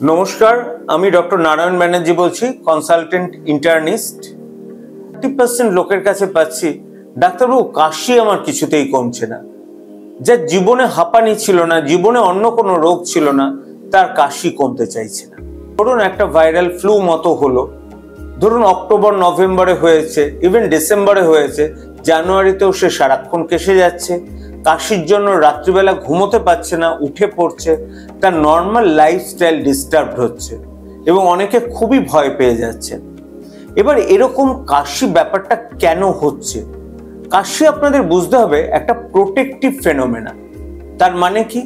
নমস্কার, আমি ডক্টর নারায়ণ ব্যানার্জি বলছি, কনসালটেন্ট ইন্টার্নিস্ট। 30% লোকের কাছে পাচ্ছি, ডাক্তারবাবু কাশি আমার কিছুতেই কমছে না। যার জীবনে হাঁপানি ছিল না, জীবনে অন্য কোনো রোগ ছিল না, তার কাশি কমতে চাইছে না। ধরুন একটা ভাইরাল ফ্লু মতো হলো, ধরুন অক্টোবর নভেম্বরে হয়েছে, ইভেন ডিসেম্বরে হয়েছে, জানুয়ারিতেও সে সারাক্ষণ কেসে যাচ্ছে, কাশির জন্য রাত্রিবেলা ঘুমোতে পারছে না, উঠে পড়ছে, তার নর্মাল লাইফস্টাইল ডিস্টার্ব হচ্ছে এবং অনেকে খুবই ভয় পেয়ে যাচ্ছে। এবার এরকম কাশি ব্যাপারটা কেন হচ্ছে? কাশি আপনাদের বুঝতে হবে একটা প্রোটেক্টিভ ফেনোমেনা। তার মানে কি?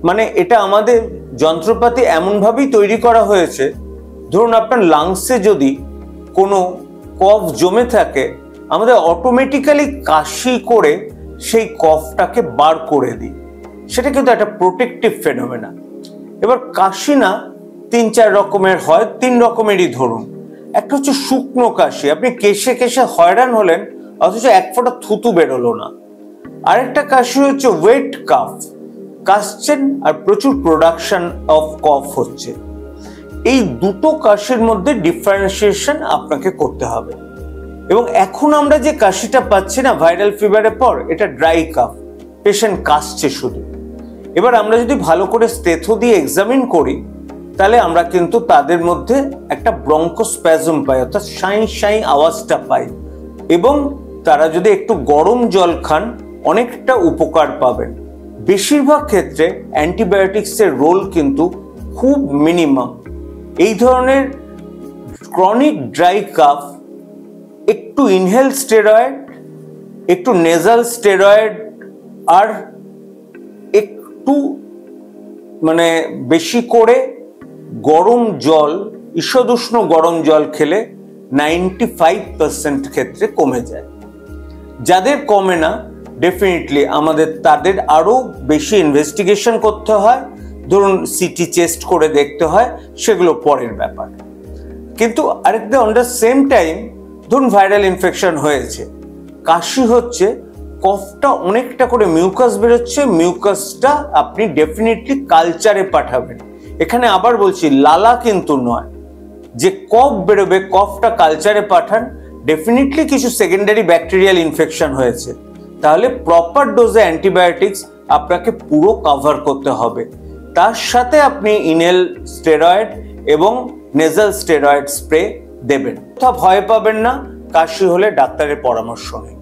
মানে এটা আমাদের যন্ত্রপাতি এমনভাবেই তৈরি করা হয়েছে, ধরুন আপনার লাংসে যদি কোনো কফ জমে থাকে, আমাদের অটোমেটিক্যালি কাশি করে সেই কফটাকে বার করে দিই। সেটা কিন্তু একটা প্রোটেক্টিভ ফেনোমেনা। এবার কাশি না 3-4 রকমের হয়, 3 রকমেরই ধরুন। একটা হচ্ছে শুকনো কাশি, আপনি কেশে কেশে হয়রান হলেন অথচ এক ফোঁটা থুতু বেরোলো না। আরেকটা কাশি হচ্ছে ওয়েট কাফ, কাশছেন আর প্রচুর প্রোডাকশন অফ কফ হচ্ছে। এই দুটো কাশির মধ্যে ডিফারেন্সিয়েশন আপনাকে করতে হবে। এবং এখন আমরা যে কাশিটা পাচ্ছি না ভাইরাল ফিভারের পর, এটা ড্রাই কাফ, পেশেন্ট কাশছে শুধু। এবার আমরা যদি ভালো করে স্টেথো দিয়ে এক্সামিন করি, তাহলে আমরা কিন্তু তাদের মধ্যে একটা ব্রঙ্কোস্প্যাজম পাই, অর্থাৎ সাঁই সাঁই আওয়াজটা পাই। এবং তারা যদি একটু গরম জল খান, অনেকটা উপকার পাবেন। বেশিরভাগ ক্ষেত্রে অ্যান্টিবায়োটিক্সের রোল কিন্তু খুব মিনিমাম। এই ধরনের ক্রনিক ড্রাই কাফ একটু ইনহেল স্টেরয়েড, একটু নেজাল স্টেরয়েড আর একটু বেশি করে গরম জল, ঈষদুষ্ণ গরম জল খেলে 95% ক্ষেত্রে কমে যায়। যাদের কমে না, ডেফিনেটলি আমাদের তাদের আরো বেশি ইনভেস্টিগেশন করতে হয়, ধরুন সিটি চেস্ট করে দেখতে হয়, সেগুলো পরের ব্যাপার। কিন্তু আরেকটা অন দ্য সেম টাইম, ধরুন ভাইরাল ইনফেকশন হয়েছে, কাশি হচ্ছে, কফটা অনেকটা করে মিউকাস বেরোচ্ছে, মিউকাসটা আপনি ডেফিনেটলি কালচারে পাঠাবেন। এখানে আবার বলছি, লালা কিন্তু নয়, যে কফ বেরোবে কফটা কালচারে পাঠান। ডেফিনেটলি কিছু সেকেন্ডারি ব্যাকটেরিয়াল ইনফেকশন হয়েছে, তাহলে প্রপার ডোজে অ্যান্টিবায়োটিক্স আপনাকে পুরো কভার করতে হবে। তার সাথে আপনি ইনহেল স্টেরয়েড এবং নেজাল স্টেরয়েড স্প্রে দেবেন। ভয় পাবেন না, কাশি হলে ডাক্তারের পরামর্শ নিন।